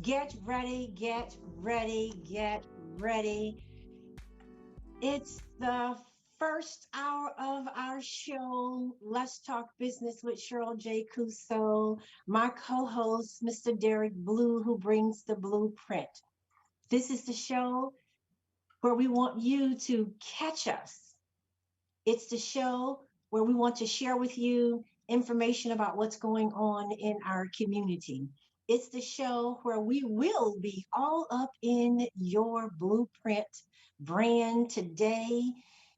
Get ready, get ready, get ready. It's the first hour of our show, Let's Talk Business with Cheryl J. Cuso, my co host, Mr. Derrick Blue, who brings the blueprint. This is the show where we want you to catch us. It's the show where we want to share with you information about what's going on in our community. It's the show where we will be all up in your blueprint brand today.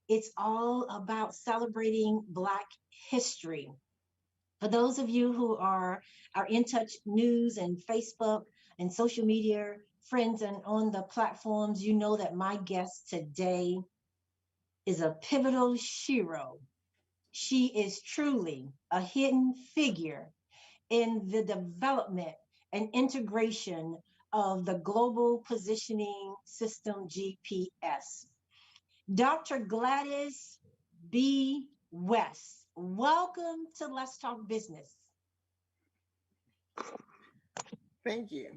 It's all about celebrating Black history. For those of you who are in touch news and Facebook and social media friends and on the platforms, you know that my guest today is a pivotal shiro. She is truly a hidden figure in the development and integration of the Global Positioning System GPS. Dr. Gladys B. West, welcome to Let's Talk Business. Thank you.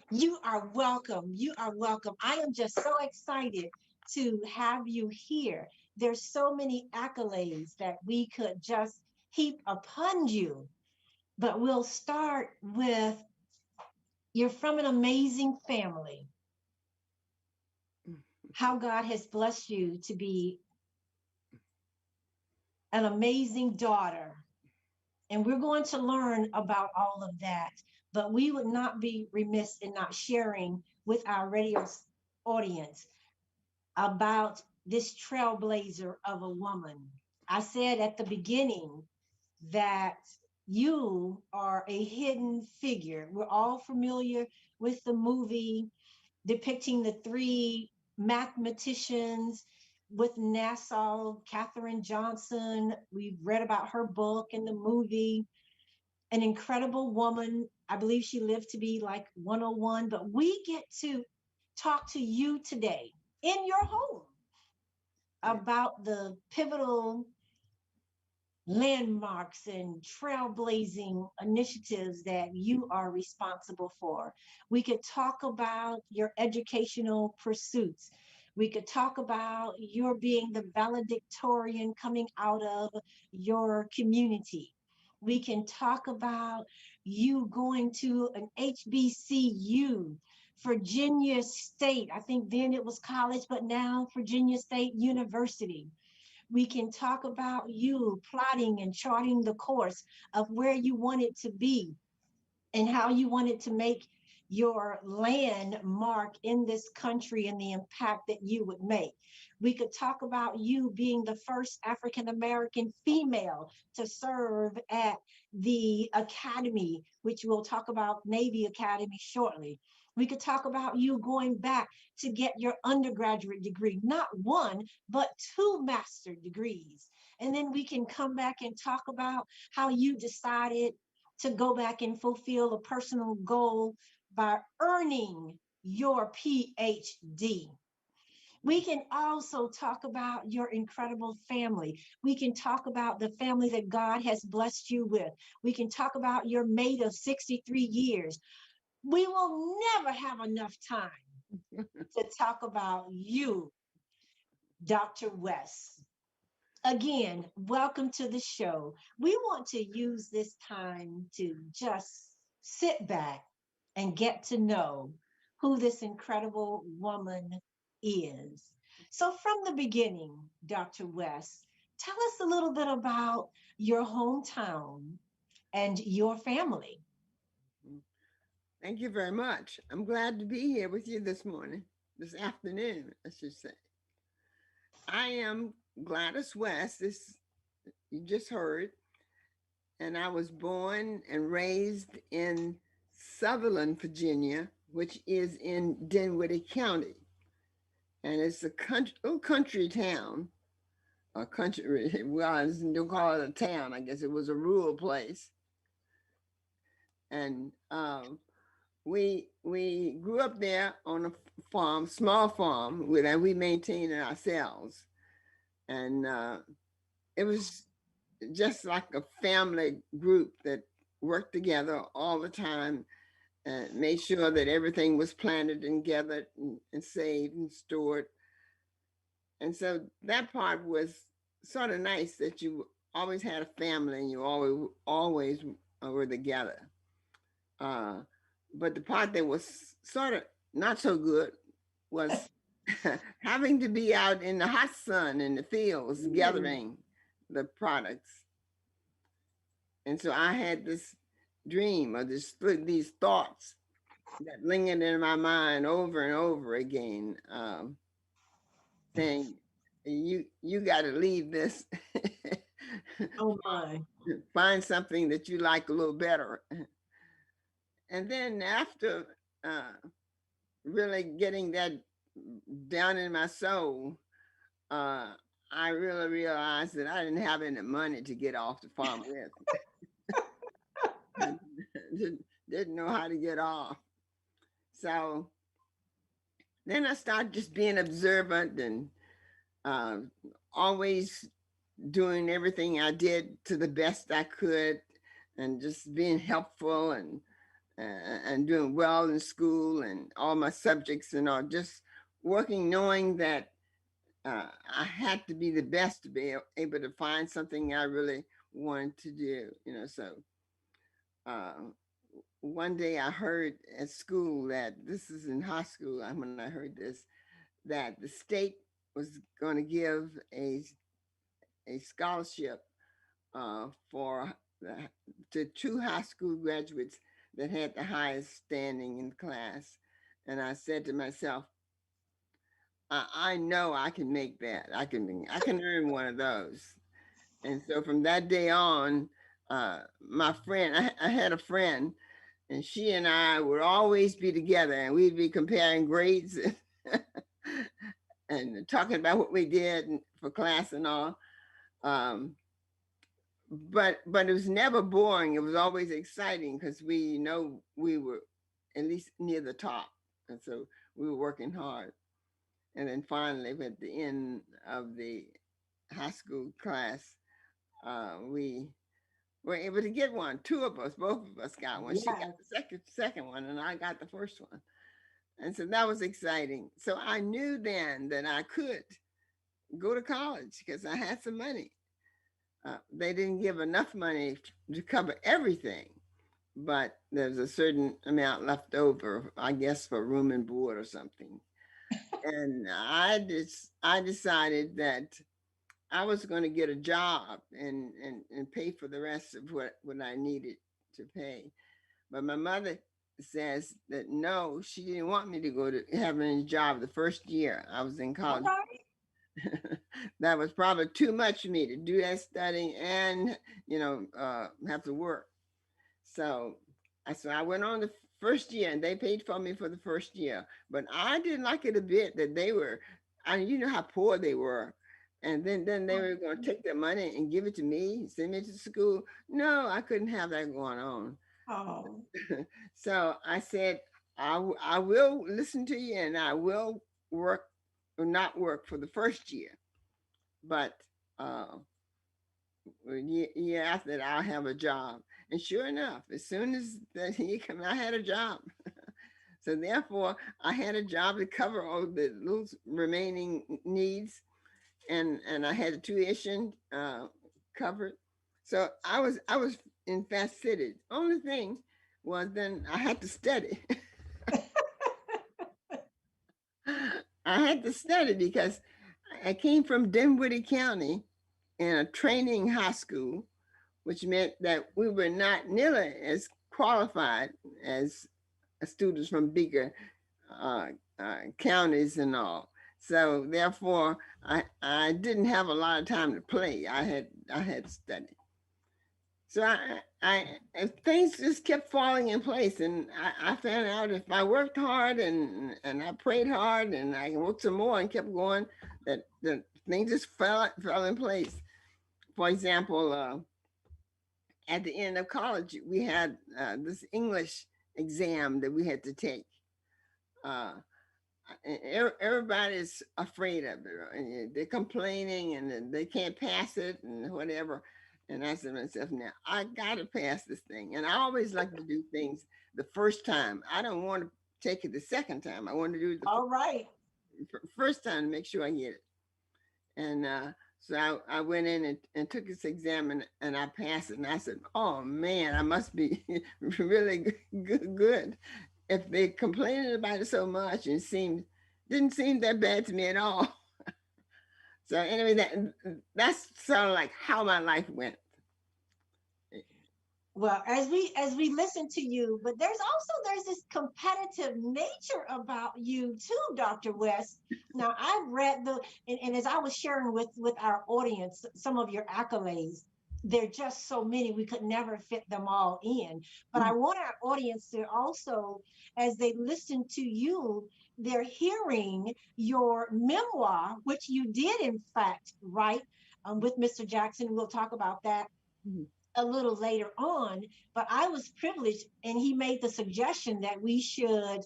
You are welcome. You are welcome. I am just so excited to have you here. There's so many accolades that we could just heap upon you, but we'll start with you're from an amazing family. How God has blessed you to be an amazing daughter. And we're going to learn about all of that. But we would not be remiss in not sharing with our radio audience about this trailblazer of a woman. I said at the beginning that you are a hidden figure. We're all familiar with the movie depicting the three mathematicians with Nassau, Katherine Johnson. We've read about her book and the movie. An incredible woman. I believe she lived to be like 101, but we get to talk to you today in your home about the pivotal landmarks and trailblazing initiatives that you are responsible for. We could talk about your educational pursuits. We could talk about your being the valedictorian coming out of your community. We can talk about you going to an HBCU, Virginia State. I think then it was college, but now Virginia State University. We can talk about you plotting and charting the course of where you want it to be and how you wanted to make your landmark in this country and the impact that you would make. We could talk about you being the first African American female to serve at the academy, which we'll talk about Navy Academy shortly. We could talk about you going back to get your undergraduate degree, not one, but two master degrees. And then we can come back and talk about how you decided to go back and fulfill a personal goal by earning your PhD. We can also talk about your incredible family. We can talk about the family that God has blessed you with. We can talk about your mate of 63 years. We will never have enough time to talk about you, Dr. West. Again, welcome to the show. We want to use this time to just sit back and get to know who this incredible woman is. So, from the beginning, Dr. West, tell us a little bit about your hometown and your family. Thank you very much. I'm glad to be here with you this morning, this afternoon, I should say. I am Gladys West, this you just heard, and I was born and raised in Sutherland, Virginia, which is in Dinwiddie County. And it's a little country town, a country, well, don't call it a town, I guess it was a rural place. And we grew up there on a farm, small farm, that we maintained it ourselves, and it was just like a family group that worked together all the time. and made sure that everything was planted and gathered and saved and stored. And so that part was sort of nice that you always had a family and you always were together. Uh, but the part that was sort of not so good was having to be out in the hot sun in the fields Mm. gathering the products. And so I had this dream or these thoughts that lingered in my mind over and over again, saying, "You got to leave this, Oh my. find something that you like a little better." And then after uh, really getting that down in my soul, uh, I really realized that I didn't have any money to get off the farm with. Didn't know how to get off. So then I started just being observant and uh, always doing everything I did to the best I could, and just being helpful and doing well in school and all my subjects and all. Just working, knowing that I had to be the best to be able to find something I really wanted to do. So uh, one day I heard at school that this is in high school. When I heard this, that the state was going to give a scholarship for to two high school graduates that had the highest standing in class. And I said to myself, I know I can make that. I can earn one of those. And so from that day on, my friend, I had a friend, and she and I would always be together, and we'd be comparing grades and talking about what we did for class and all. Um, but it was never boring. It was always exciting because we were at least near the top, and so we were working hard. And then finally, at the end of the high school class, we were able to get one. Two of us, both of us got one. She got Yes. the second one, and I got the first one. And so that was exciting. So I knew then that I could go to college because I had some money. They didn't give enough money to cover everything, but there's a certain amount left over, I guess, for room and board or something. And I decided that I was going to get a job and pay for the rest of what I needed to pay. But my mother says that no, she didn't want me to go to have a job the first year I was in college. Okay. That was probably too much for me to do that studying and have to work. So I went on the first year, and they paid for me for the first year. But I didn't like it a bit that they were, you know how poor they were. And then they were going to take their money and give it to me, send me to school. No, I couldn't have that going on. Oh, So I said, I will listen to you, and I will work or not work for the first year. But uh, year after that, I'll have a job. And sure enough, as soon as the year came, I had a job. So therefore, I had a job to cover all the little remaining needs, and I had the tuition covered. So I was in fast fitted. Only thing was then I had to study. I had to study because I came from Dinwiddie County in a training high school, which meant that we were not nearly as qualified as students from bigger uh, counties and all. So therefore, I didn't have a lot of time to play. I had to study. So things just kept falling in place, and I found out if I worked hard and I prayed hard and I worked some more and kept going, that things just fell in place. For example, at the end of college, we had this English exam that we had to take. Uh, Everybody's afraid of it. And they're complaining and they can't pass it and whatever. And I said to myself, now I got to pass this thing. And I always like to do things the first time. I don't want to take it the second time. I want to do it the All right. first time to make sure I get it. And so I went in and took this exam and I passed it. And I said, oh man, I must be really good. If they're complaining about it so much and didn't seem that bad to me at all. So anyway, that's sort of like how my life went. Well, as we listen to you, but there's this competitive nature about you too, Dr. West. Now I've read and as I was sharing with our audience some of your accolades, there are just so many we could never fit them all in. But I want our audience to also, as they listen to you, they're hearing your memoir, which you did in fact write with Mr. Jackson. We'll talk about that a little later on, but I was privileged, and he made the suggestion that we should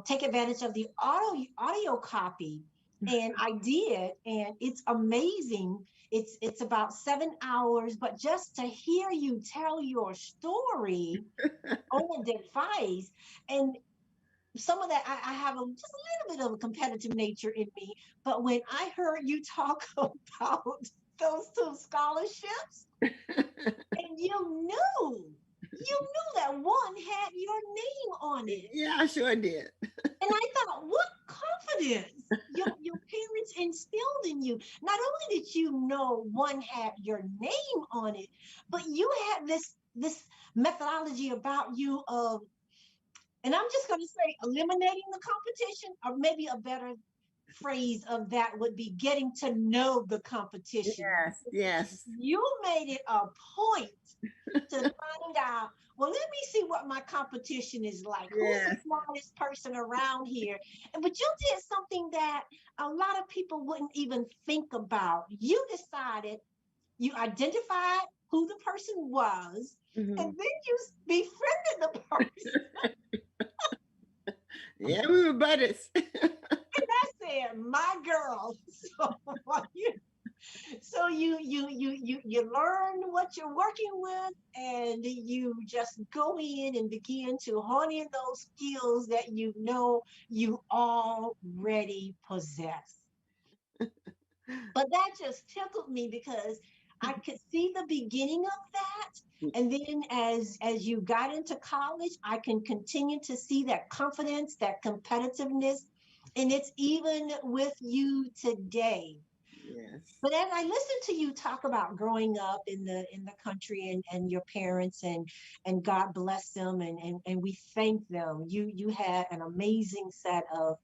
take advantage of the audio copy, and I did, and it's amazing. It's about 7 hours, but just to hear you tell your story on the device, and some of that I have just a little bit of a competitive nature in me, but when I heard you talk about those two scholarships, and you knew that one had your name on it. Yeah, I sure did. And I thought, what confidence your parents instilled in you. Not only did you know one had your name on it, but you had this methodology about you of, and I'm just going to say, eliminating the competition, or maybe a better phrase of that would be getting to know the competition. Yes, yes. You made it a point to find out, well, let me see what my competition is like. Who's the Yes. smartest person around here? But you did something that a lot of people wouldn't even think about. You decided, you identified who the person was, and Mhm. then you befriended the person. Yeah, we were buddies. And I said, my girl. So you learn what you're working with, and you just go in and begin to hone in those skills that you already possess. But that just tickled me because I could see the beginning of that. And then as you got into college, I can continue to see that confidence, that competitiveness, and it's even with you today. Yes. But as I listen to you talk about growing up in the country, and your parents, and God bless them, and we thank them. You had an amazing set of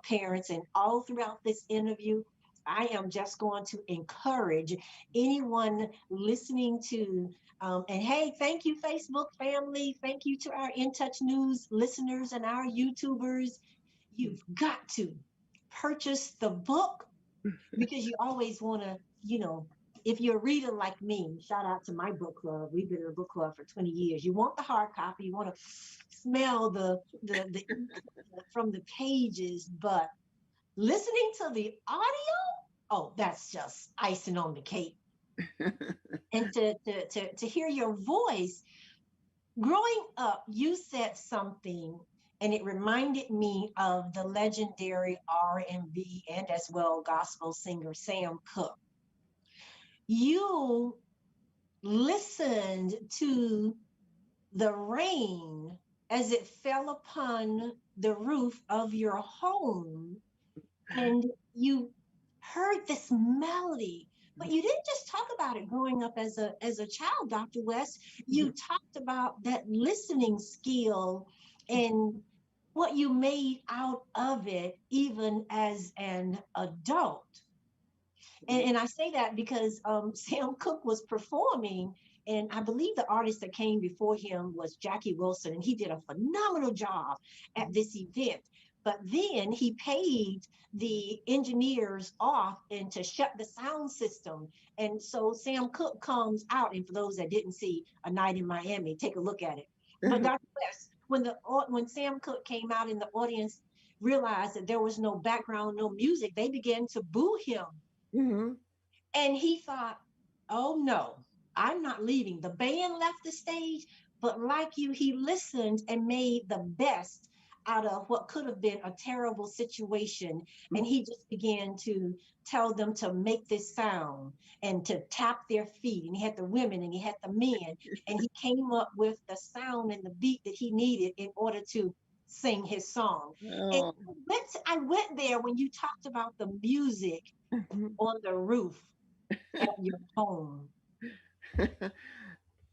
parents, and all throughout this interview, I am just going to encourage anyone listening to, and hey, thank you, Facebook family. Thank you to our In Touch News listeners and our YouTubers. You've got to purchase the book, because you always want to, if you're a reader like me, shout out to my book club. We've been in a book club for 20 years. You want the hard copy, you want to smell the from the pages, but listening to the audio, oh, that's just icing on the cake. And to hear your voice. Growing up, you said something, and it reminded me of the legendary R&B and as well gospel singer Sam Cooke. You listened to the rain as it fell upon the roof of your home, and you heard this melody. But you didn't just talk about it growing up as a child, Dr. West. You talked about that listening skill and what you made out of it even as an adult. And I say that because Sam Cooke was performing, and I believe the artist that came before him was Jackie Wilson, and he did a phenomenal job at this event. But then he paid the engineers off and to shut the sound system. And so Sam Cooke comes out, and for those that didn't see A Night in Miami, take a look at it. But Dr. West, when Sam Cooke came out and the audience realized that there was no background, no music, they began to boo him. Mhm. And he thought, oh no, I'm not leaving. The band left the stage, but like you, he listened and made the best out of what could have been a terrible situation. And he just began to tell them to make this sound and to tap their feet. And he had the women and he had the men. And he came up with the sound and the beat that he needed in order to sing his song. And Oh. I went there when you talked about the music on the roof at your home.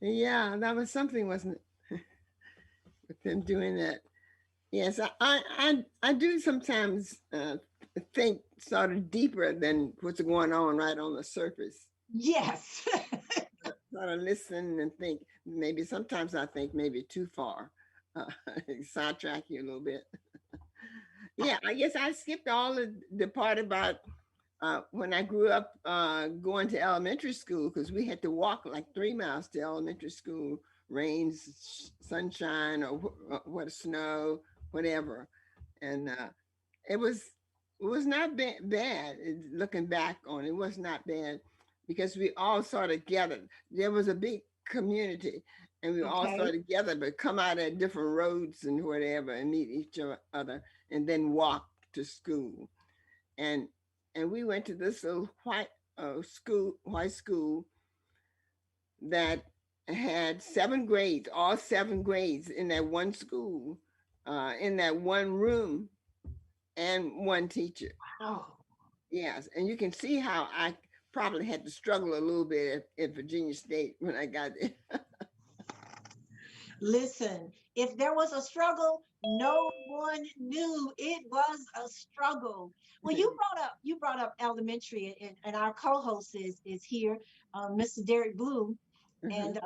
Yeah, that was something, wasn't it? With them doing that. Yes, I do sometimes think sort of deeper than what's going on right on the surface. Yes. Sort of listen and think. Maybe sometimes I think maybe too far. Uh, sidetrack you a little bit. Yeah, I guess I skipped all the part about when I grew up going to elementary school because we had to walk like 3 miles to elementary school, rains, sunshine, or what snow, whatever, and it was it was not bad. Looking back on it, it was not bad because we all sort of gathered. There was a big community, and we all sort Okay. of together, but come out at different roads and whatever, and meet each other, and then walk to school. And we went to this little white school that had 7 grades, all 7 grades in that one school, in that one room, and one teacher. Wow. Yes, and you can see how I probably had to struggle a little bit at Virginia State when I got there. Listen, if there was a struggle, no one knew it was a struggle. Well, you brought up elementary, and our co-host is here, Mr. Derrick Bloom, Mhm. and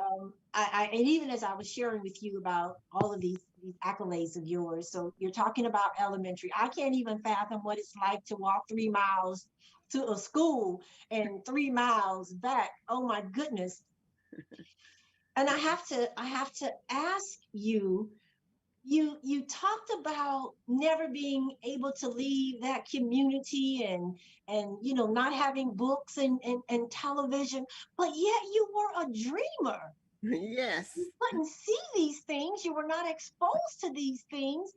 and even as I was sharing with you about all of these accolades of yours, so you're talking about elementary. I can't even fathom what it's like to walk 3 miles to a school and 3 miles back. Oh my goodness. And I have to ask you, you talked about never being able to leave that community and not having books and television, but yet you were a dreamer. Yes. You couldn't see these things, you were not exposed to these things.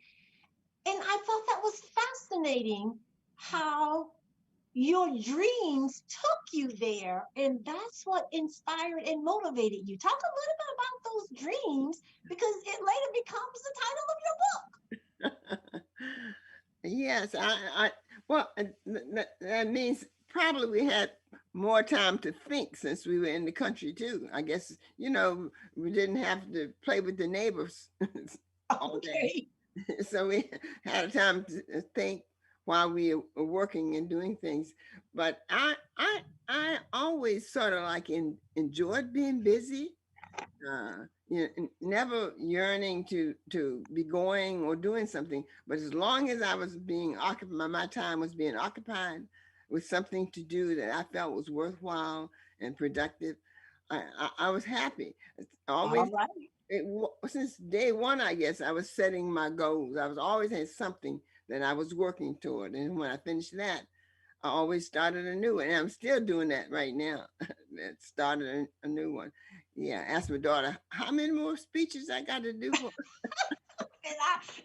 And I thought that was fascinating how your dreams took you there, and that's what inspired and motivated you. Talk a little bit about those dreams because it later becomes the title of your book. Yes, well, that means probably we had more time to think since we were in the country too. I guess, we didn't have to play with the neighbors all day. Okay. So we had a time to think while we were working and doing things. But I always sort of like enjoyed being busy, never yearning to be going or doing something, but as long as I was being occupied, my time was being occupied with something to do that I felt was worthwhile and productive. I was happy. It's All always right. since day one, I guess I was setting my goals. I was always had something that I was working toward, and when I finished that, I always started a new one. And I'm still doing that right now. That started a new one. Yeah, asked my daughter, how many more speeches I got to do for?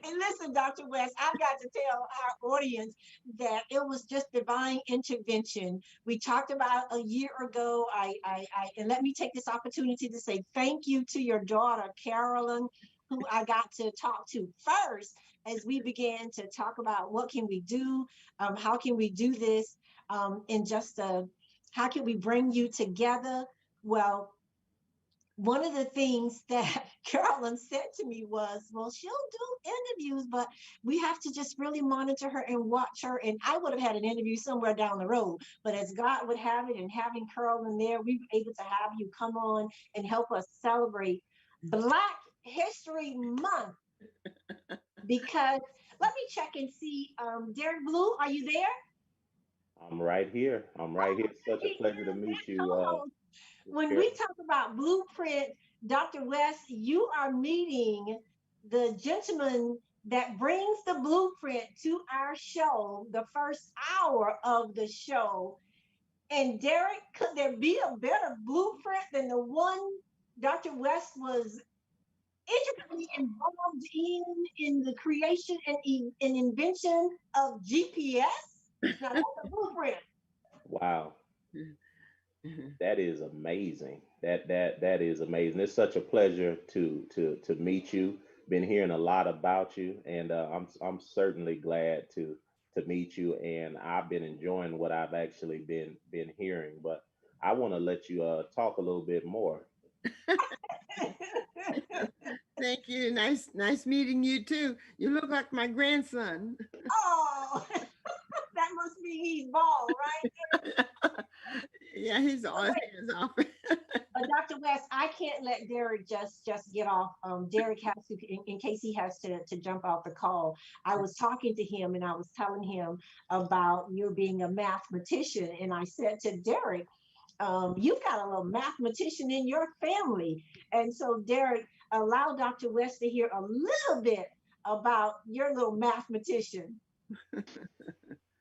And listen, Dr. West, I've got to tell our audience that it was just divine intervention. We talked about a year ago. And let me take this opportunity to say thank you to your daughter, Carolyn, who I got to talk to first as we began to talk about what can we do, how can we do this, in just how can we bring you together? Well, one of the things that Carolyn said to me was, well, she'll do interviews, but we have to just really monitor her and watch her. And I would have had an interview somewhere down the road, but as God would have it, and having Carolyn there, we were able to have you come on and help us celebrate Black History Month. Because let me check and see, Derek Blue, are you there? I'm right here. I'm right here. It's such a He pleasure to is meet that you, co-host. When we Carol. talk about blueprint, Dr. West, you are meeting the gentleman that brings the blueprint to our show, the first hour of the show. And Derrick, could there be a better blueprint than the one Dr. West was intricately involved in the creation and invention of GPS? Now that's a blueprint. Wow. That is amazing. That is amazing. It's such a pleasure to meet you. Been hearing a lot about you, and I'm certainly glad to meet you. And I've been enjoying what I've actually been hearing. But I want to let you talk a little bit more. Thank you. Nice meeting you too. You look like my grandson. Oh, that must mean he's bald, right? Yeah, he's But always wait, hands off. Dr. West, I can't let Derrick just get off. Derrick has to, in case he has to jump off the call. I was talking to him and I was telling him about you being a mathematician, and I said to Derrick, you've got a little mathematician in your family. And so, Derrick, allow Dr. West to hear a little bit about your little mathematician.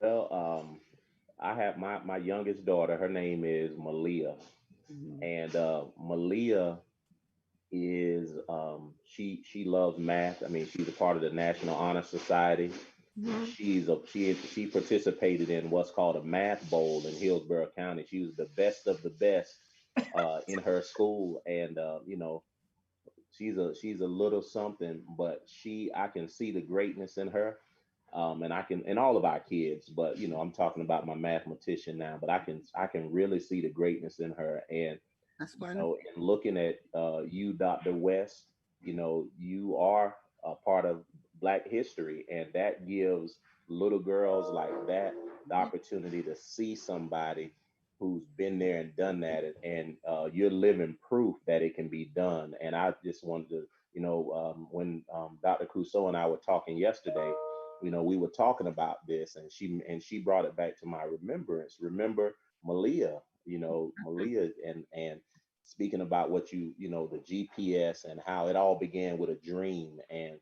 Well, I have my youngest daughter. Her name is Malia, Mhm. and Malia is she loves math. I mean, she's a part of the National Honor Society. Mhm. She participated in what's called a math bowl in Hillsborough County. She was the best of the best in her school, and she's a little something, but I can see the greatness in her, and I can in all of our kids. But I'm talking about my mathematician now, but I can really see the greatness in her, and That's wonderful. in looking at you, Dr. West, you are a part of Black history, and that gives little girls like that the opportunity to see somebody who's been there and done that, and you're living proof that it can be done. And I just wanted to, when Dr. Crusoe and I were talking yesterday, we were talking about this, and she brought it back to my remembrance. Remember Malia, Malia, and speaking about what the GPS and how it all began with a dream. And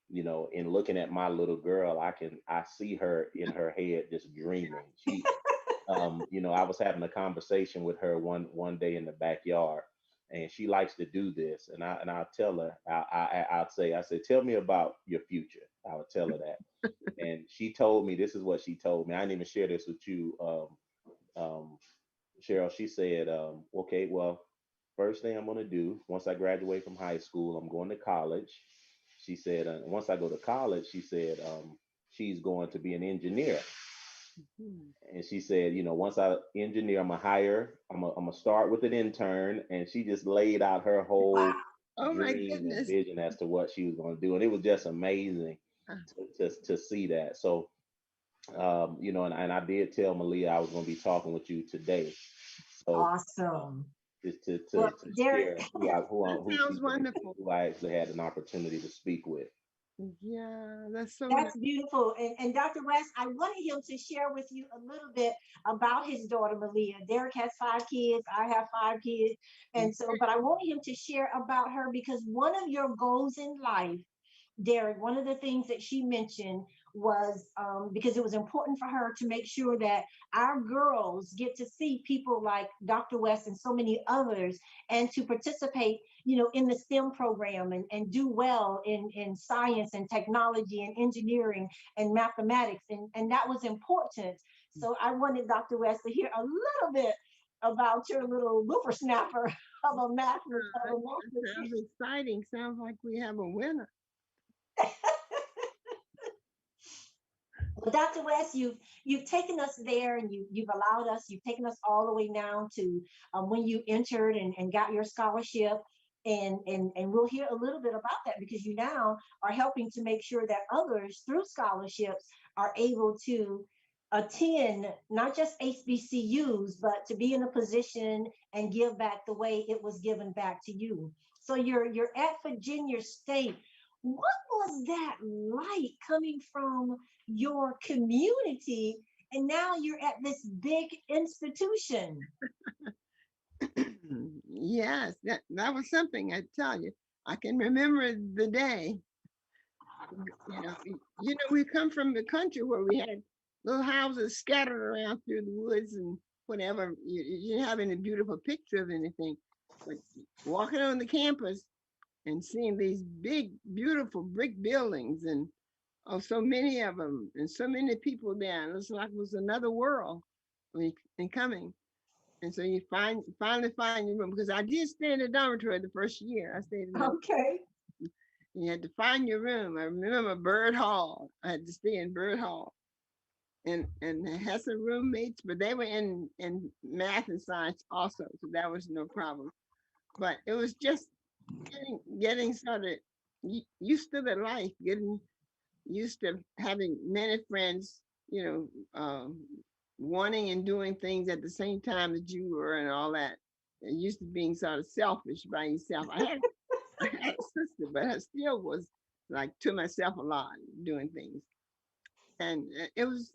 in looking at my little girl, I see her in her head just dreaming. I was having a conversation with her one day in the backyard, and she likes to do this. And I'll tell her, I say, tell me about your future. I would tell her that, and she told me, this is what she told me. I didn't even share this with you, Cheryl. She said, okay, well, first thing I'm going to do once I graduate from high school, I'm going to college. She said, once I go to college, she said, she's going to be an engineer. Mhm. And she said, once I engineer, I'm gonna start with an intern. And she just laid out her whole Wow. Oh my dream and goodness. vision as to what she was going to do. And it was just amazing Uh, to see that. So, and I did tell Malia I was going to be talking with you today. So, Awesome. just to, Well, to, to Derrick, share who That she sounds is, wonderful. who I actually had an opportunity to speak with. Yeah, that's so nice. that's beautiful. And Dr. West, I wanted him to share with you a little bit about his daughter, Malia. Derrick has 5 kids. I have 5 kids. And so, but I wanted him to share about her because one of your goals in life, Derrick, one of the things that she mentioned was because it was important for her to make sure that our girls get to see people like Dr. West and so many others, and to participate, in the STEM program and do well in science and technology and engineering and mathematics. And that was important. So I wanted Dr. West to hear a little bit about your little whippersnapper of a That sounds mathematician. exciting. Sounds like we have a winner. Well, Dr. West, you've taken us there, and you've allowed us. You've taken us all the way now to when you entered and got your scholarship, and we'll hear a little bit about that because you now are helping to make sure that others through scholarships are able to attend not just HBCUs, but to be in a position and give back the way it was given back to you. So you're at Virginia State. What was that like coming from your community, and now you're at this big institution? Yes, that was something, I tell you. I can remember the day. We come from the country where we had little houses scattered around through the woods, and whatever. You didn't have any beautiful picture of anything, but walking on the campus and seeing these big, beautiful brick buildings and oh, so many of them and so many people there. And it's like it was another world and coming. And so you finally find your room because I did stay in the dormitory the first year. I stayed in the Okay. you had to find your room. I remember Bird Hall. I had to stay in Bird Hall and I had some roommates, but they were in math and science also, so that was no problem. But it was just getting sort of used to the life, getting used to having many friends, you know, wanting and doing things at the same time that you were and all that. And used to being sort of selfish by yourself. I had a sister, but I still was like to myself a lot doing things. And it was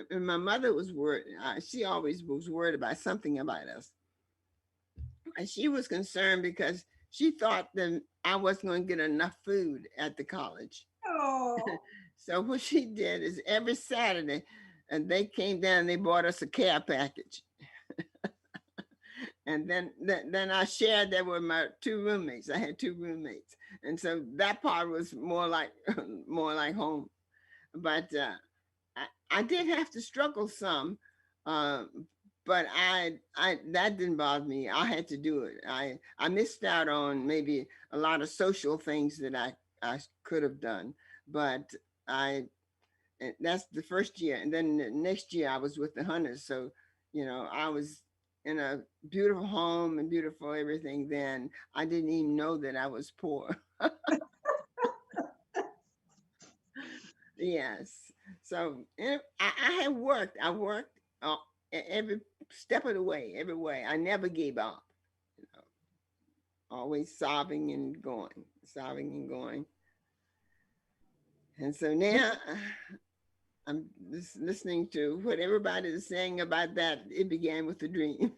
and my mother was worried. She always was worried about something about us. And she was concerned because she thought that I wasn't going to get enough food at the college. Oh, So what she did is every Saturday, and they came down, and they bought us a care package, and then I shared that with my two roommates. I had two roommates, and so that part was more like more like home. But I did have to struggle some, uh, but I that didn't bother me. I had to do it. I missed out on maybe a lot of social things that I could have done, but I and that's the first year, and then the next year I was with the hunters. So I was in a beautiful home and beautiful everything. Then I didn't even know that I was poor. Yes. So I have worked. I worked every step of the way, every way. I never gave up. You know, always sobbing and going, sobbing and going. And so now I'm just listening to what everybody is saying about that. It began with a dream.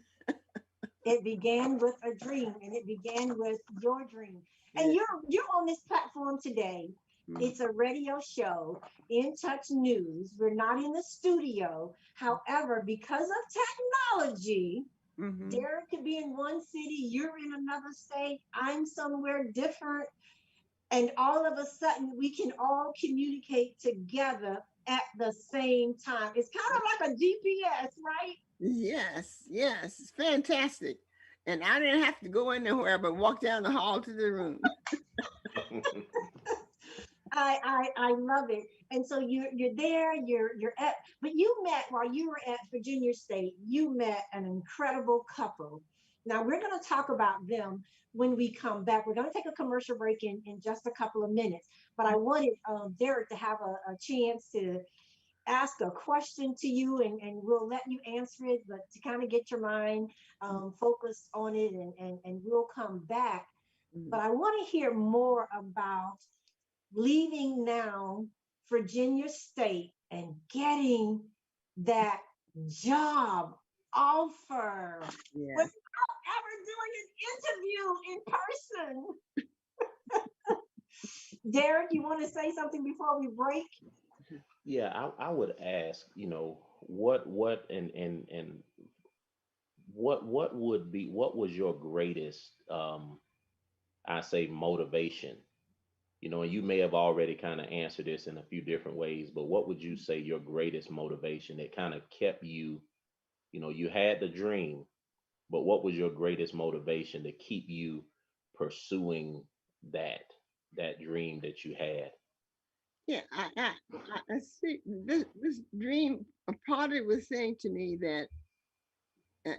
it began with a dream, and it began with your dream. And Yeah. you're on this platform today. Mm-hmm. It's a radio show, In Touch News. We're not in the studio. However, because of technology, Mm-hmm. Derek could be in one city, you're in another state, I'm somewhere different, and all of a sudden we can all communicate together at the same time. It's kind of like a GPS, right? Yes, yes, it's fantastic. And I didn't have to go anywhere but walk down the hall to the room. I love it. And so you're there, you're at, but you met while you were at Virginia State, you met an incredible couple. Now we're going to talk about them when we come back. We're going to take a commercial break in just a couple of minutes, but I wanted Derek to have a chance to ask a question to you, and we'll let you answer it, but to kind of get your mind focused on it, and we'll come back. But Mhm. I want to hear more about leaving now Virginia State and getting that job offer Yes. without ever doing an interview in person. Derek, you want to say something before we break? Yeah, I would ask, what and what would be what was your greatest I say motivation? And you may have already kind of answered this in a few different ways, but what would you say your greatest motivation that kind of kept you, you had the dream, but what was your greatest motivation to keep you pursuing that dream that you had? Yeah, I see this dream. A part of it was saying to me that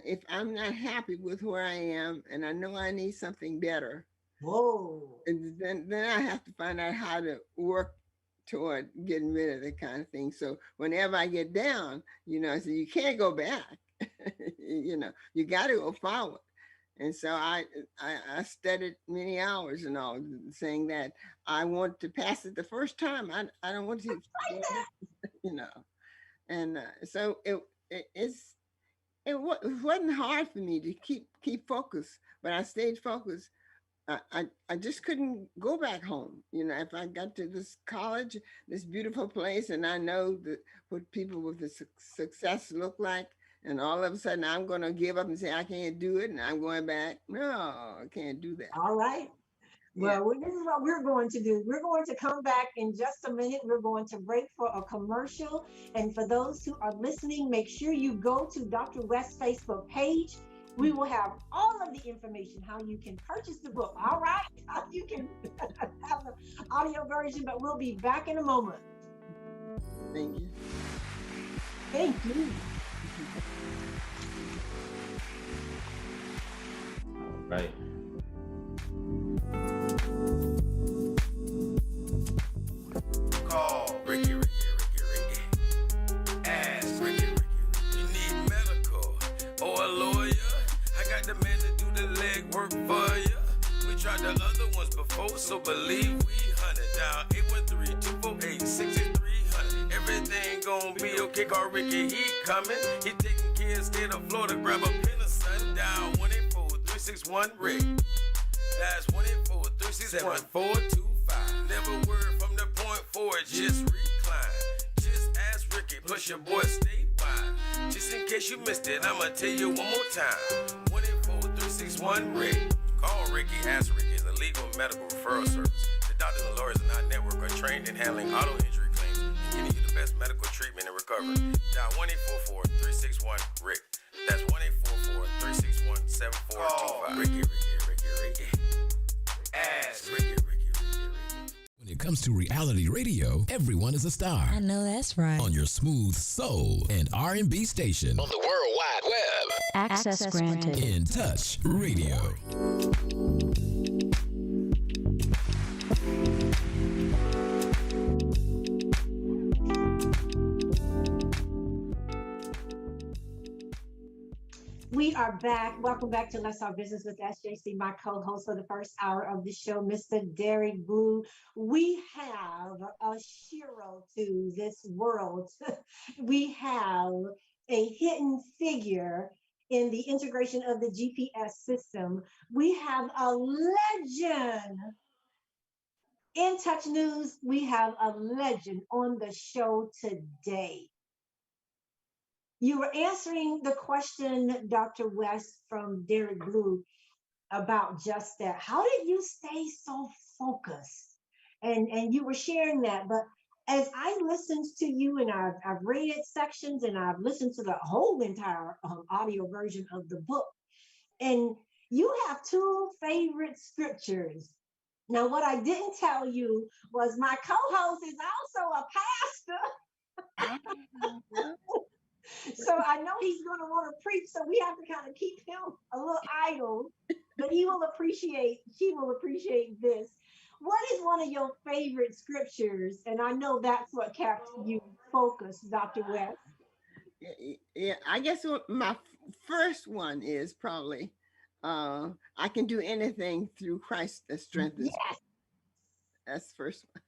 if I'm not happy with where I am, and I know I need something better, Whoa. and then I have to find out how to work toward getting rid of that kind of thing. So whenever I get down, I say you can't go back. You got to go forward. And so I studied many hours and all, saying that I want to pass it the first time. I don't want to, you know. And so it wasn't hard for me to keep focused, but I stayed focused. I just couldn't go back home. If I got to this college, this beautiful place, and I know what people with the success look like, And all of a sudden I'm going to give up and say, I can't do it. And I'm going back. No, I can't do that. All right. Yeah. Well, this is what we're going to do. We're going to come back in just a minute. We're going to break for a commercial. And for those who are listening, make sure you go to Dr. West's Facebook page. We will have all of the information, how you can purchase the book. All right. How you can have the audio version, but we'll be back in a moment. Thank you. Thank you. All right. Call Ricky. Ask Ricky. You need medical or a lawyer? I got the man to do the legwork for you. We tried the other ones before, so believe we hunted down 813-248-6300. Everything gon' be okay. Call Ricky, he coming. He taking care of state of Florida. Grab a pen or sundown 184-361 Rick. That's 184-361-425. Never word from the point forward, just recline. Just ask Ricky, plus your boy statewide. Just in case you missed it, I'ma tell you one more time. 184-361 Rick. Call Ricky, ask Ricky is a legal medical referral service. The doctors and lawyers in our network are trained in handling auto injury claims and getting you the best medical treatment and recovery. Dial 1-844-361 Rick. That's 1-844-361-7425. Ricky. Ask Ricky. When it comes to reality radio, everyone is a star. I know that's right. On your smooth soul and R&B station. On the World Wide Web. Access granted. In Touch Radio. We are back. Welcome back to Let's Talk Business with SJC, my co-host for the first hour of the show, Mr. Derrick Blue. We have a hero to this world. We have a hidden figure in the integration of the GPS system. We have a legend. In Touch News, we have a legend on the show today. You were answering the question, Dr. West, from Derrick Blue about just that. How did you stay so focused? And you were sharing that. But as I listened to you, and I've read sections, and I've listened to the whole entire audio version of the book, and you have two favorite scriptures. Now, what I didn't tell you was my co-host is also a pastor. So I know he's going to want to preach, so we have to kind of keep him a little idle, but she will appreciate this. What is one of your favorite scriptures? And I know that's what kept you focused, Dr. West. Yeah, I guess my first one is probably, I can do anything through Christ that strengthens me. Yes. That's the first one.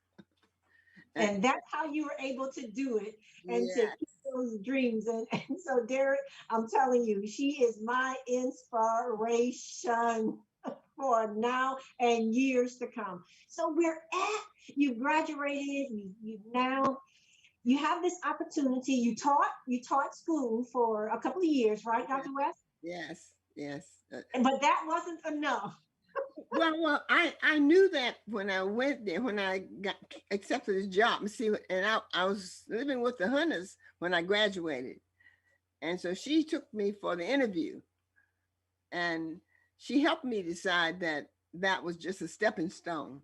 And that's how you were able to do it and to keep those dreams. And so, Derrick, I'm telling you, she is my inspiration for now and years to come. So you graduated, you have this opportunity. You taught school for a couple of years, right, Dr. West? Yes. But that wasn't enough. Well, I knew that when I went there, when I got accepted the job, and I was living with the Hunters when I graduated. And so she took me for the interview, and she helped me decide that was just a stepping stone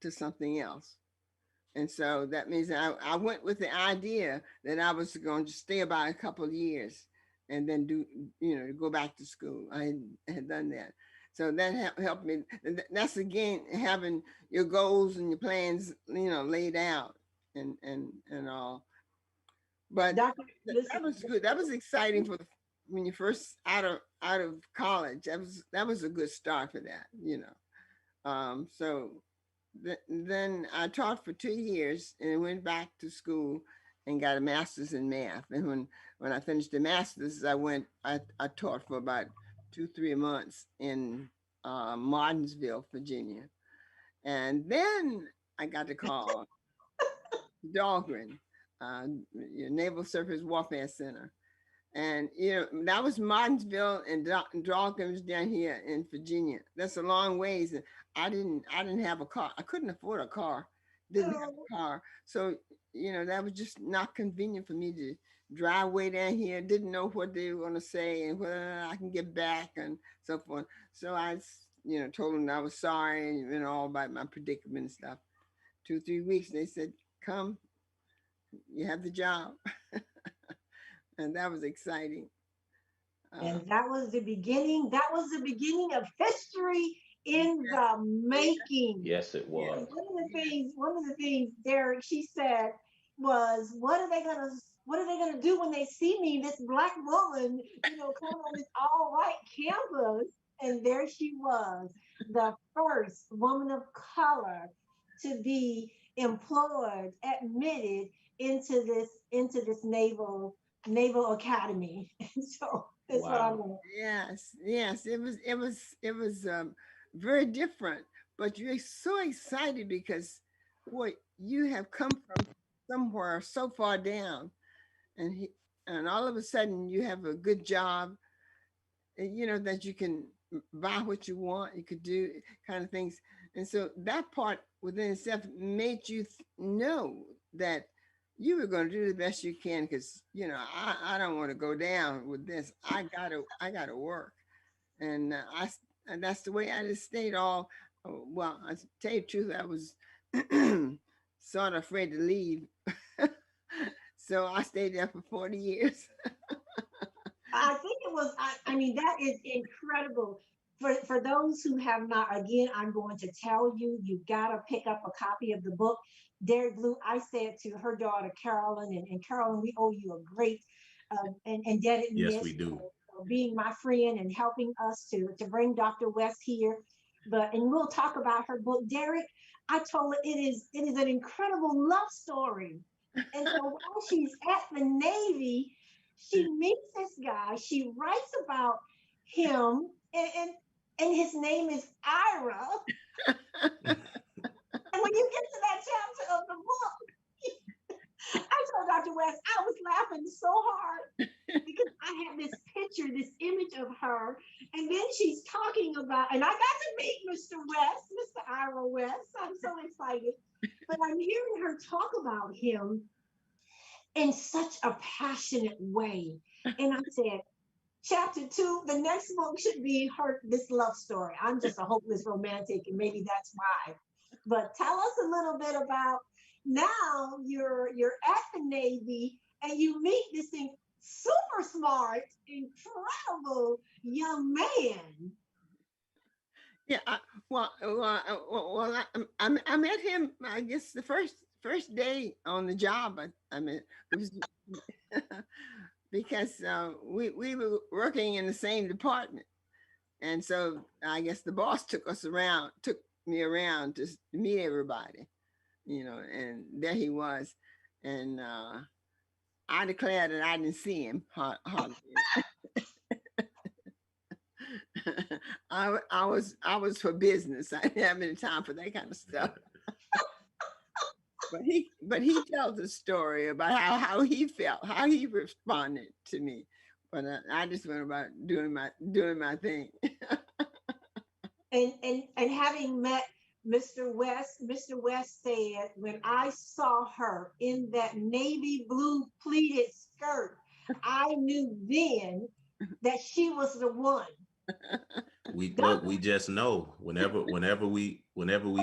to something else. And so that means I went with the idea that I was going to stay about a couple of years and then go back to school. I had done that. So that helped me. That's again, having your goals and your plans, laid out and all. But that was good. That was exciting when you first out of college. That was a good start for that, So then I taught for 2 years and went back to school and got a master's in math. And when I finished the master's, I taught for about 2-3 months in Martinsville, Virginia. And then I got the call, Dahlgren, Naval Surface Warfare Center. And that was Martinsville and Dawkins down here in Virginia. That's a long ways. And I didn't have a car. I couldn't afford a car. Didn't have a car. So, that was just not convenient for me to drive way down here. Didn't know what they were going to say and whether I can get back and so forth. So I, told them I was sorry and, all about my predicament and stuff. 2-3 weeks, they said, come, you have the job. And that was exciting. And that was the beginning. That was the beginning of history in the making. Yes, it was. One of the things, Derrick, she said was, what are they gonna do when they see me, this Black woman, coming on this all white campus? And there she was, the first woman of color to be employed, admitted into this naval academy. And so that's what I want. Yes. It was very different, but you're so excited because boy, you have come from somewhere so far down, and all of a sudden you have a good job, and that you can buy what you want, you could do kind of things, and so that part within itself made you know that you were going to do the best you can because I don't want to go down with this. I gotta work, and and that's the way I just stayed all. Well, I tell you the truth, I was sort of afraid to leave, so I stayed there for 40 years. I think it was. I mean, that is incredible. For those who have not, again, I'm going to tell you, you gotta pick up a copy of the book. Derrick Blue, I said to her daughter, Carolyn, and Carolyn, we owe you a great and indebtedness. Yes, we do. For being my friend and helping us to bring Dr. West here. And we'll talk about her book. Derrick, I told her it is an incredible love story. And so while she's at the Navy, she meets this guy. She writes about him, and his name is Ira. And when you get to that chapter of the book, I told Dr. West, I was laughing so hard because I had this picture, this image of her. And then she's talking about, and I got to meet Mr. West, Mr. Ira West. I'm so excited. But I'm hearing her talk about him in such a passionate way. And I said, chapter 2, the next book should be this love story. I'm just a hopeless romantic, and maybe that's why. But tell us a little bit about now you're at the Navy and you meet this super smart, incredible young man. Yeah, I met him, I guess, the first day on the job. I mean, it was because we were working in the same department, and so I guess the boss took me around to meet everybody, and there he was, and I declared that I didn't see him hardly. I was for business. I didn't have any time for that kind of stuff. But he tells a story about how he felt, how he responded to me. But I just went about doing my thing. and having met Mr. West said, when I saw her in that navy blue pleated skirt, I knew then that she was the one. We just know whenever we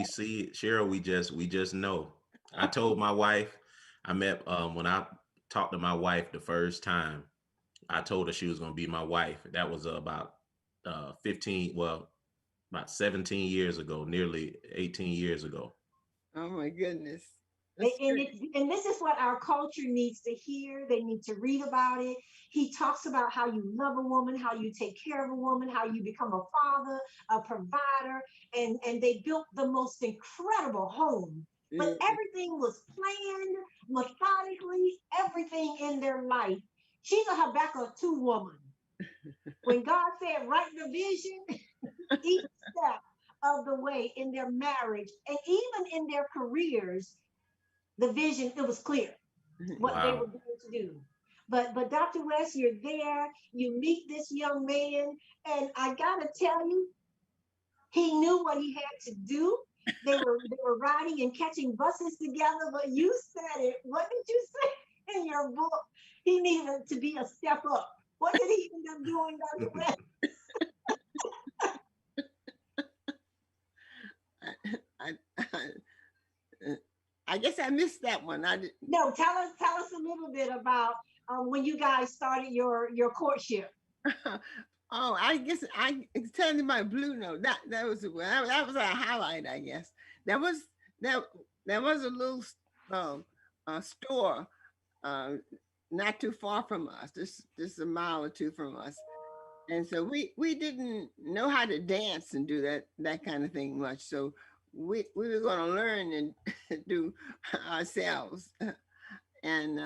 see it, Cheryl, we just know. I told my wife, when I talked to my wife the first time, I told her she was going to be my wife. That was about 17 years ago, nearly 18 years ago. Oh my goodness. And this is what our culture needs to hear. They need to read about it. He talks about how you love a woman, how you take care of a woman, how you become a father, a provider, and they built the most incredible home. But everything was planned methodically, everything in their life. She's a Habakkuk 2 woman. When God said, write the vision, each step of the way in their marriage and even in their careers, the vision, it was clear what they were going to do. But Dr. West, you're there, you meet this young man, and I gotta tell you, he knew what he had to do. They were riding and catching buses together, but you said it. What did you say in your book? He needed to be a step up. What did he end up doing, Dr. West? I guess I missed that one. I did. No, tell us a little bit about when you guys started your courtship. Oh, I guess it's telling you my blue note. That was that was a highlight, I guess. That was that that was a little store not too far from us, just a mile or two from us. And so we didn't know how to dance and do that kind of thing much. So we were going to learn and do ourselves. And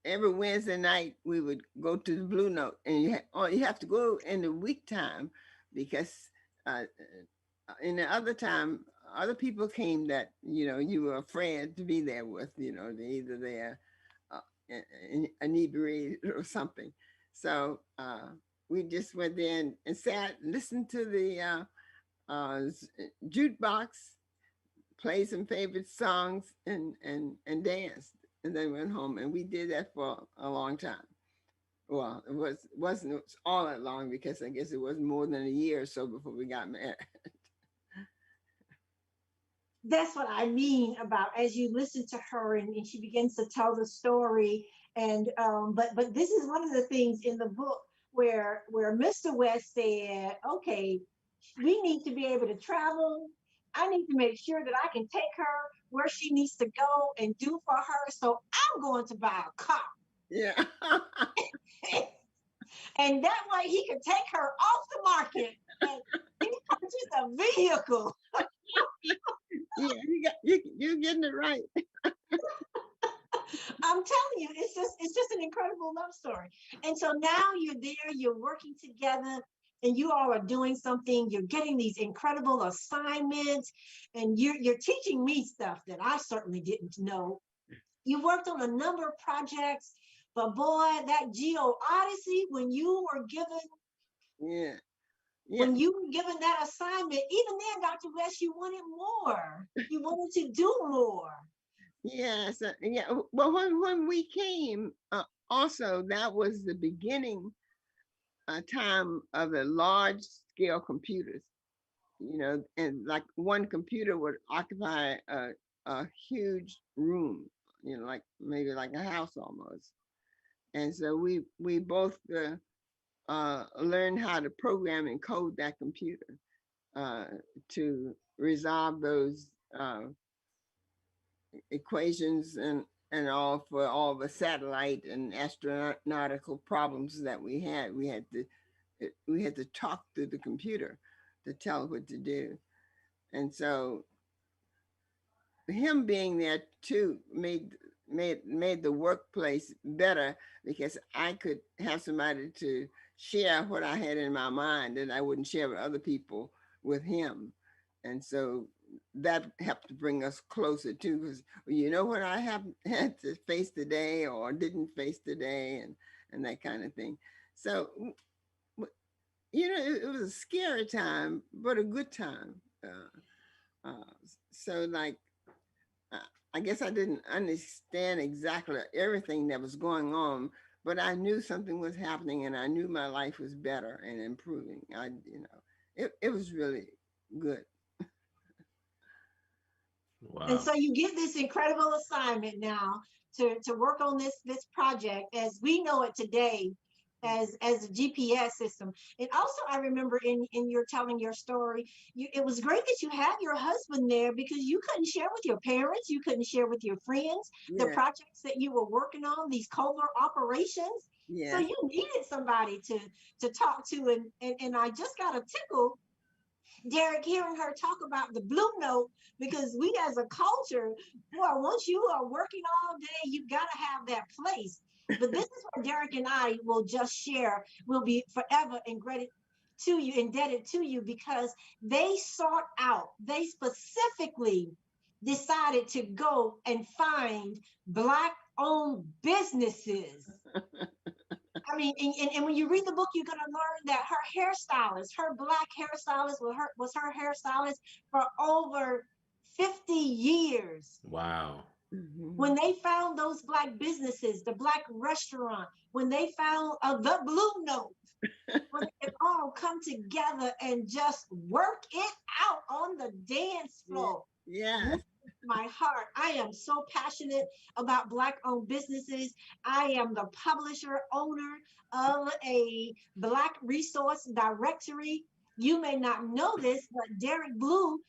every Wednesday night we would go to the Blue Note, and you have to go in the week time because uh, in the other time other people came that you were afraid to be there with. They either they're inebriated or something. So we just went there and sat, listened to the jukebox, played some favorite songs, and danced, and then went home. And we did that for a long time. Well, wasn't all that long, because I guess it was more than a year or so before we got married. That's what I mean about, as you listen to her and she begins to tell the story. And but this is one of the things in the book where Mr. West said, okay, we need to be able to travel. I need to make sure that I can take her where she needs to go and do for her. So I'm going to buy a car. Yeah. And that way he can take her off the market and he purchased a vehicle. Yeah, you're getting it right. I'm telling you, it's just an incredible love story. And so now you're there, you're working together, and you all are doing something. You're getting these incredible assignments, and you're teaching me stuff that I certainly didn't know. You worked on a number of projects, but boy, that Geo Odyssey, when you were given Yeah. when you were given that assignment, even then, Dr. West, you wanted more. You wanted to do more. Yes. Yeah. Well, when we came, also that was the beginning time of the large scale computers. And like one computer would occupy a huge room. Like maybe like a house almost. And so we both learned how to program and code that computer to resolve those equations and all for all the satellite and astronautical problems that we had. We had to talk to the computer to tell it what to do. And so him being there too made the workplace better, because I could have somebody to share what I had in my mind that I wouldn't share with other people with him. And so that helped to bring us closer too, because what I have had to face today or didn't face today, and that kind of thing. So it was a scary time, but a good time. So like, I guess I didn't understand exactly everything that was going on, but I knew something was happening, and I knew my life was better and improving. It was really good. Wow. And so you get this incredible assignment now to work on this project as we know it today, as a GPS system. And also, I remember in your telling your story, it was great that you had your husband there, because you couldn't share with your parents, you couldn't share with your friends the Yeah. projects that you were working on, these covert operations. Yeah. So you needed somebody to talk to, and I just got a tickle, Derrick, hearing her talk about the Blue Note, because we as a culture, boy, once you are working all day, you got to have that place. But this is where Derrick and I will just share, we'll be forever indebted to you, because they sought out, they specifically decided to go and find Black-owned businesses. I mean, and when you read the book, you're going to learn that her hairstylist, her Black hairstylist, was her hairstylist for over 50 years. Wow. When they found those Black businesses, the Black restaurant, when they found the Blue Note, when they could all come together and just work it out on the dance floor. Yeah. My heart. I am so passionate about Black-owned businesses. I am the publisher, owner of a Black resource directory. You may not know this, but Derrick Blue,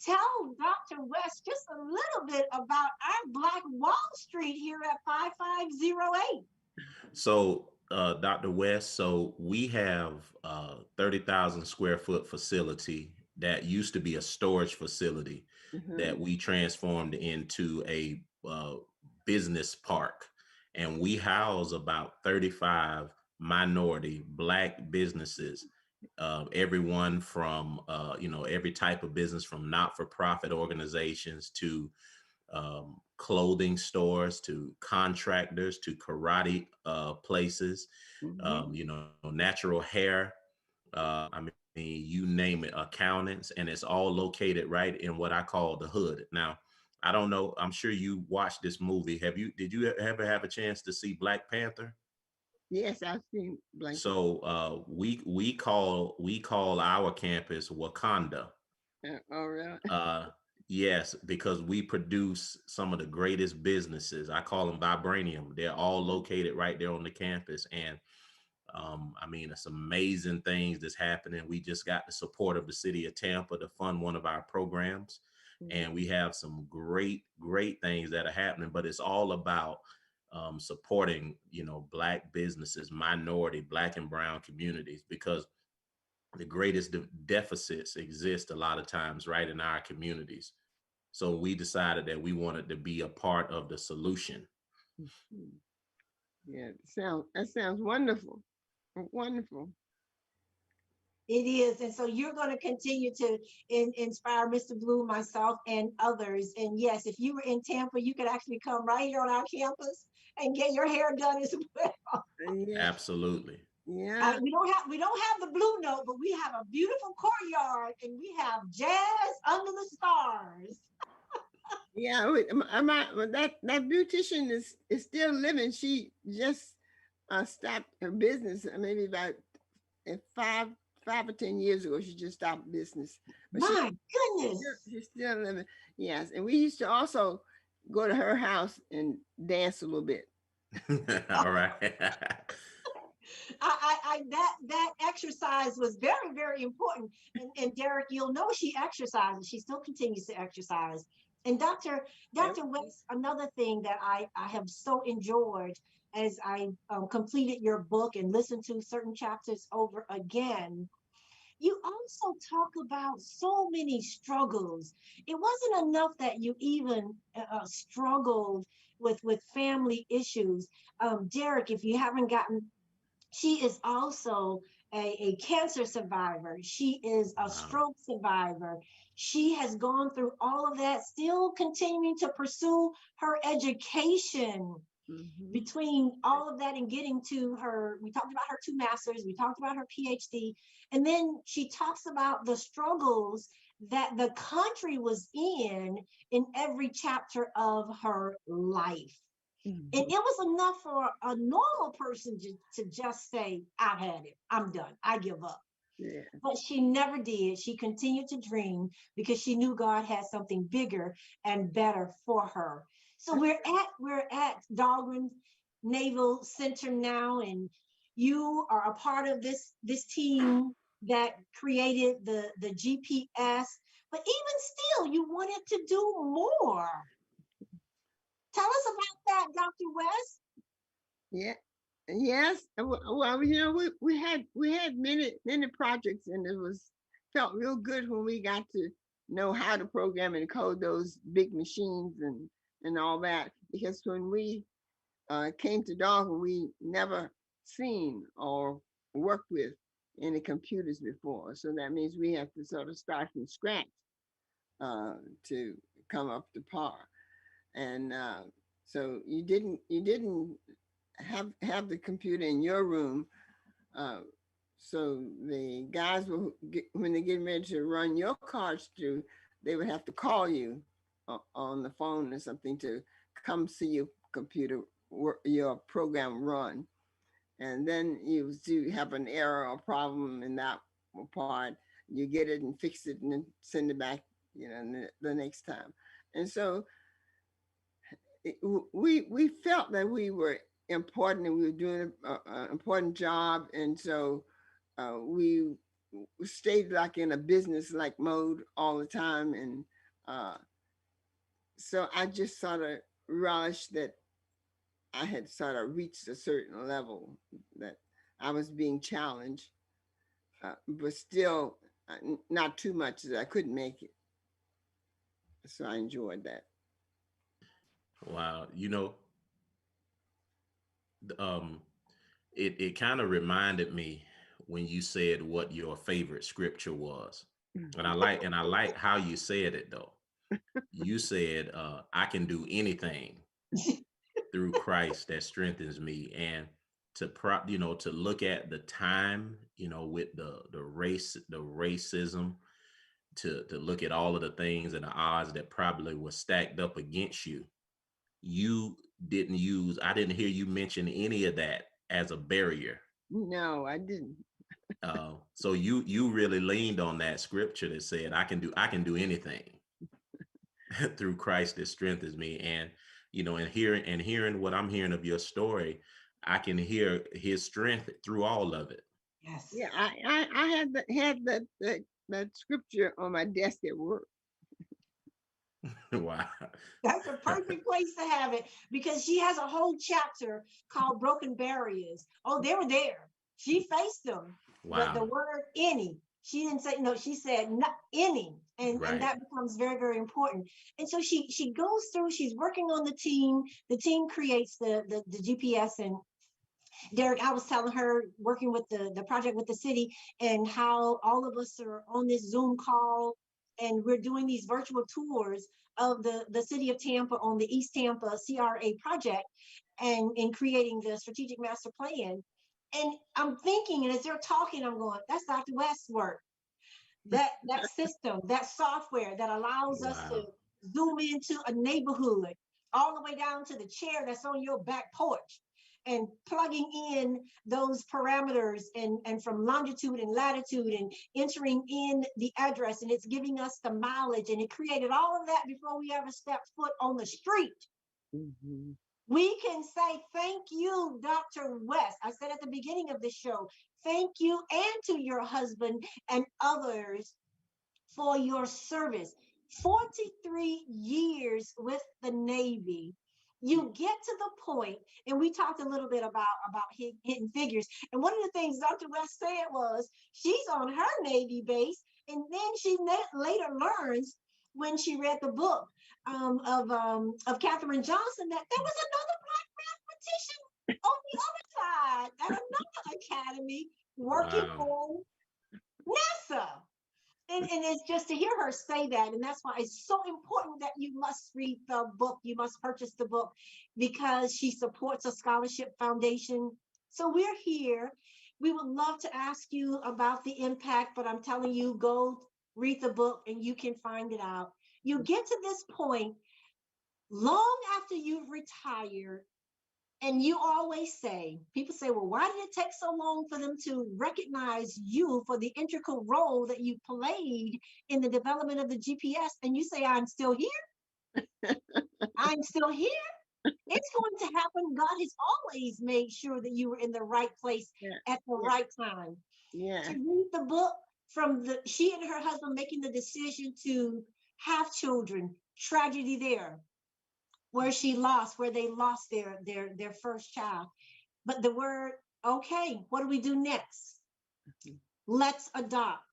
tell Dr. West just a little bit about our Black Wall Street here at 5508. So, Dr. West, so we have 30,000 square foot facility that used to be a storage facility that we transformed into a business park. And we house about 35 minority Black businesses, everyone from, every type of business, from not-for-profit organizations to clothing stores, to contractors, to karate places, natural hair. I mean, you name it, accountants, and it's all located right in what I call the hood. Now, I don't know. I'm sure you watched this movie. Did you ever have a chance to see Black Panther? Yes, I've seen Black. So we call our campus Wakanda. Oh, really? Yes, because we produce some of the greatest businesses. I call them vibranium. They're all located right there on the campus. And I mean, it's amazing things that's happening. We just got the support of the city of Tampa to fund one of our programs. And we have some great things that are happening, but it's all about supporting, Black businesses, minority, Black and brown communities, because the greatest deficits exist a lot of times right in our communities. So we decided that we wanted to be a part of the solution. Yeah, that sounds wonderful. Wonderful. It is. And so you're going to continue to inspire Mr. Blue, myself, and others. And yes, if you were in Tampa, you could actually come right here on our campus and get your hair done as well. Yeah. Absolutely. Yeah. We don't have the Blue Note, but we have a beautiful courtyard and we have jazz under the stars. Yeah, that beautician is still living. She just stopped her business maybe about 5 or 10 years ago. She just stopped business. But My goodness. she's still living. Yes, and we used to also go to her house and dance a little bit. All right. That exercise was very, very important. And Derrick, you'll know she exercises. She still continues to exercise. And Dr. West, another thing that I have so enjoyed as I completed your book and listened to certain chapters over again, you also talk about so many struggles. It wasn't enough that you even struggled with family issues. Derrick, if you haven't gotten, she is also a cancer survivor. She is a stroke survivor. She has gone through all of that, still continuing to pursue her education. Between all of that and getting to her, we talked about her 2 masters, we talked about her PhD, and then she talks about the struggles that the country was in every chapter of her life. And it was enough for a normal person to just say, I've had it, I'm done, I give up. Yeah. But she never did. She continued to dream because she knew God had something bigger and better for her. So we're at Dahlgren Naval Center now, and you are a part of this team that created the GPS. But even still, you wanted to do more. Tell us about that, Dr. West. Yeah. Yes. Well, we had many projects, and felt real good when we got to know how to program and code those big machines and all that. Because when we came to Dahlgren, we never seen or worked with any computers before. So that means we have to sort of start from scratch to come up to par. And so you didn't have the computer in your room. Uh, so the guys will when they get ready to run your cards through, they would have to call you on the phone or something to come see your computer work, your program run. And then you do have an error or problem in that part, you get it and fix it and then send it back, the next time. And so we felt that we were important and we were doing an important job, and so we stayed like in a business like mode all the time, and uh, so I just sort of relished that I had sort of reached a certain level, that I was being challenged, but still not too much that I couldn't make it. So I enjoyed that. Wow. Um, it kind of reminded me when you said what your favorite scripture was. And I like how you said it though. You said, I can do anything through Christ that strengthens me. And to look at the time, with the racism, to look at all of the things and the odds that probably were stacked up against you. I didn't hear you mention any of that as a barrier. No, I didn't. So you really leaned on that scripture that said, I can do anything through Christ that strengthens me. And hearing what I'm hearing of your story, I can hear his strength through all of it. Yes. Yeah, I had that scripture on my desk at work. Wow. That's a perfect place to have it, because she has a whole chapter called Broken Barriers. Oh, they were there. She faced them. But the Wow. word any, she didn't say no, she said not any. And Right. that becomes very, very important. And so she goes through, she's working on the team. The team creates the GPS. And Derrick, I was telling her, working with the project with the city, and how all of us are on this Zoom call, and we're doing these virtual tours of the city of Tampa on the East Tampa CRA project, and in creating the strategic master plan. And I'm thinking, and as they're talking, I'm going, that's Dr. West's work. That system, that software that allows us to Wow. zoom into a neighborhood, all the way down to the chair that's on your back porch, and plugging in those parameters, and from longitude and latitude, and entering in the address, and it's giving us the mileage, and it created all of that before we ever stepped foot on the street. Mm-hmm. We can say thank you, Dr. West. I said at the beginning of the show, thank you, and to your husband and others for your service. 43 years with the Navy. You get to the point, and we talked a little bit about hidden figures. And one of the things Dr. West said was she's on her Navy base, and then she later learns, when she read the book of Katherine Johnson, that there was another Black mathematician on the other side at another academy working Wow. for NASA. And it's just to hear her say that. And that's why it's so important that you must read the book. You must purchase the book, because she supports a scholarship foundation. So we're here. We would love to ask you about the impact, but I'm telling you, go read the book and you can find it out. You get to this point long after you've retired, and you always say, people say, well, why did it take so long for them to recognize you for the integral role that you played in the development of the GPS? And you say, I'm still here. I'm still here. It's going to happen. God has always made sure that you were in the right place at the right time. Yeah. To read the book, from she and her husband making the decision to have children, tragedy there, where they lost their first child. But the word, okay, what do we do next? Let's adopt.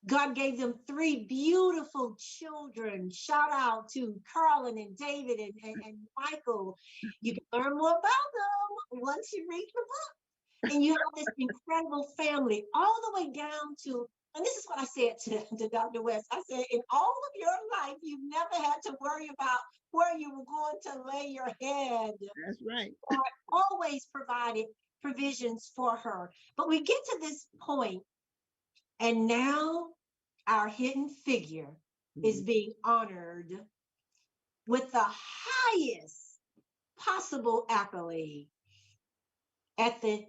God gave them 3 beautiful children. Shout out to Carlin and David and Michael. You can learn more about them once you read the book. And you have this incredible family, all the way down to and this is what I said to Dr. West. I said, in all of your life, you've never had to worry about where you were going to lay your head. That's right. God always provided provisions for her. But we get to this point, and now our hidden figure is being honored with the highest possible accolade at the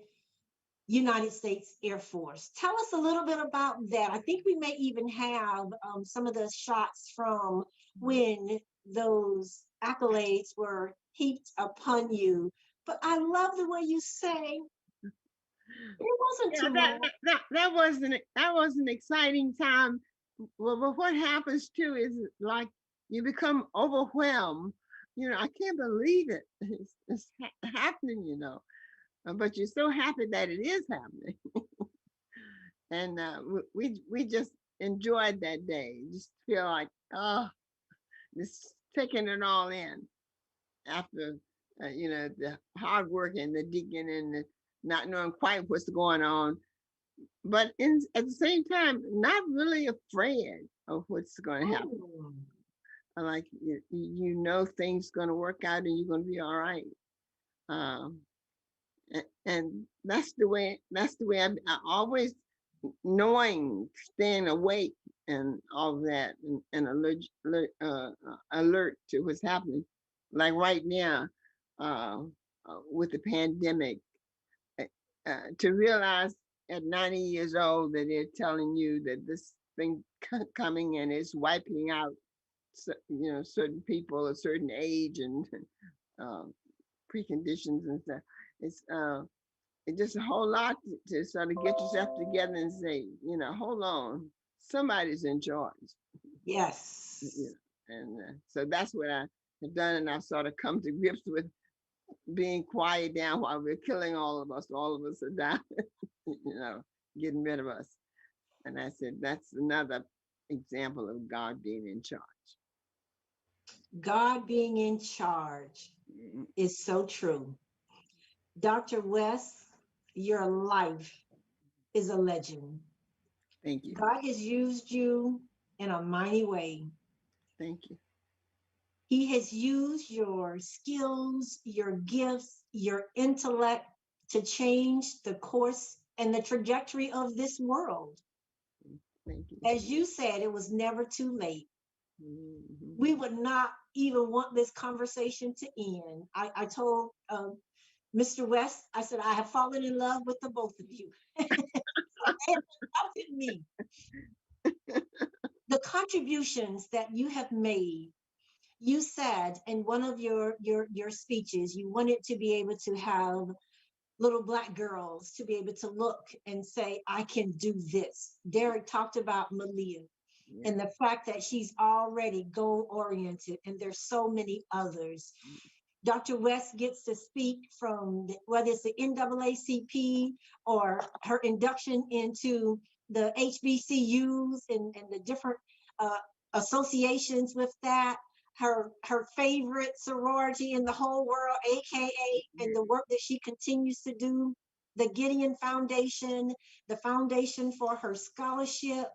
United States Air Force. Tell us a little bit about that. I think we may even have some of the shots from when those accolades were heaped upon you. But I love the way you say it wasn't Yeah, too much. that was an exciting time. Well, but what happens too is like you become overwhelmed. You know, I can't believe it. It's happening, you know. But you're so happy that it is happening. And we just enjoyed that day. Just feel like, oh, just taking it all in after, you know, the hard work and the digging and the not knowing quite what's going on. But at the same time, not really afraid of what's going to happen. Oh, Like, you know, things going to work out and you're going to be all right. Um, and that's the way I always knowing, staying awake and all of that, and alert to what's happening. Like right now, uh, with the pandemic, uh, to realize at 90 years old that they're telling you that this thing coming and it's wiping out, you know, certain people a certain age and uh, preconditions and stuff. It's just a whole lot to sort of get yourself together and say, you know, hold on, somebody's in charge. yes. You know, and so that's what I have done, and I've sort of come to grips with being quiet down while we're killing all of us. All of us are dying, you know, getting rid of us. And I said, that's another example of God being in charge. God being in charge is so true. Dr. West, your life is a legend. Thank you. God has used you in a mighty way. Thank you. He has used your skills, your gifts, your intellect to change the course and the trajectory of this world. Thank you. As you said, it was never too late. Mhm. We would not even want this conversation to end. I told Mr. West, I said, I have fallen in love with the both of you. It adopted me. The contributions that you have made, you said in one of your speeches, you wanted to be able to have little Black girls to be able to look and say, I can do this. Derrick talked about Malia Yeah. and the fact that she's already goal oriented, and there's so many others. Dr. West gets to speak from whether it's the NAACP or her induction into the HBCUs and the different uh, associations with that. Her favorite sorority in the whole world, AKA, and the work that she continues to do, the Gideon Foundation, the foundation for her scholarship.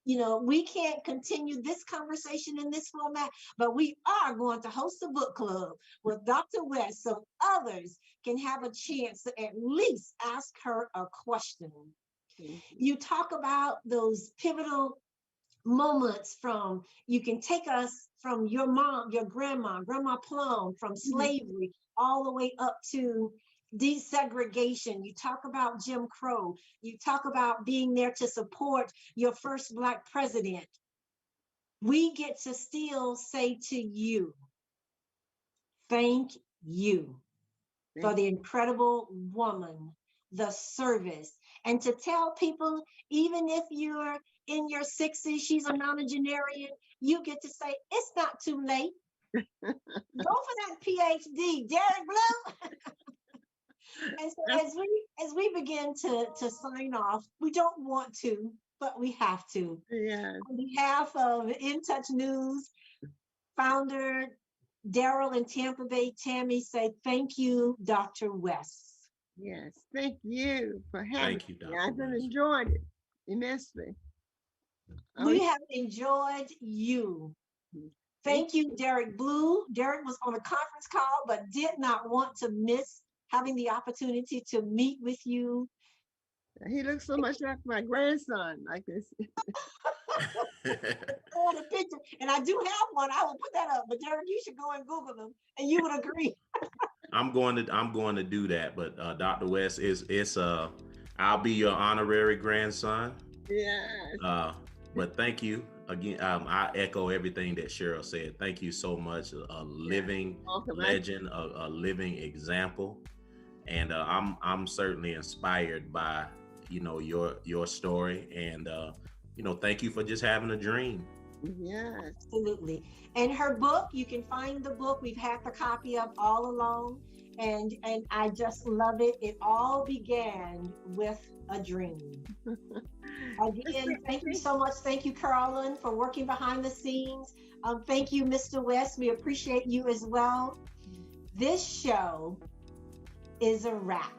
You know, we can't continue this conversation in this format, but we are going to host a book club with Dr. West so others can have a chance to at least ask her a question. You talk about those pivotal moments from, you can take us from your mom, your grandma Plum, from slavery all the way up to desegregation. You talk about Jim Crow. You talk about being there to support your first Black president. We get to still say to you, thank you for the incredible woman, the service, and to tell people, even if you're in your 60s, she's a nonagenarian, you get to say, it's not too late. Go for that PhD, Derrick Blue. And so as we begin to sign off, we don't want to, but we have to. Yeah. On behalf of In Touch News, founder Daryl in Tampa Bay, Tammy, say thank you, Dr. West. Yes. Thank you for having Thank you, me. Dr. I've West. enjoyed it immensely. We have enjoyed you. Thank you, Derrick Blue. Derrick was on a conference call, but did not want to miss having the opportunity to meet with you. He looks so much like my grandson, like this. On a picture, and I do have one. I will put that up. But Derrick, you should go and Google them, and you would agree. I'm going to do that. But Dr. West, I'll be your honorary grandson. Yes. But thank you again. I echo everything that Cheryl said. Thank you so much. A living legend, a living example, and I'm certainly inspired by your story, and thank you for just having a dream. Yes, absolutely. And her book, you can find the book. We've had the copy up all along, and I just love it. It all began with a dream. Again, thank you so much. Thank you, Carolyn, for working behind the scenes. Thank you, Mr. West. We appreciate you as well. This show is a wrap.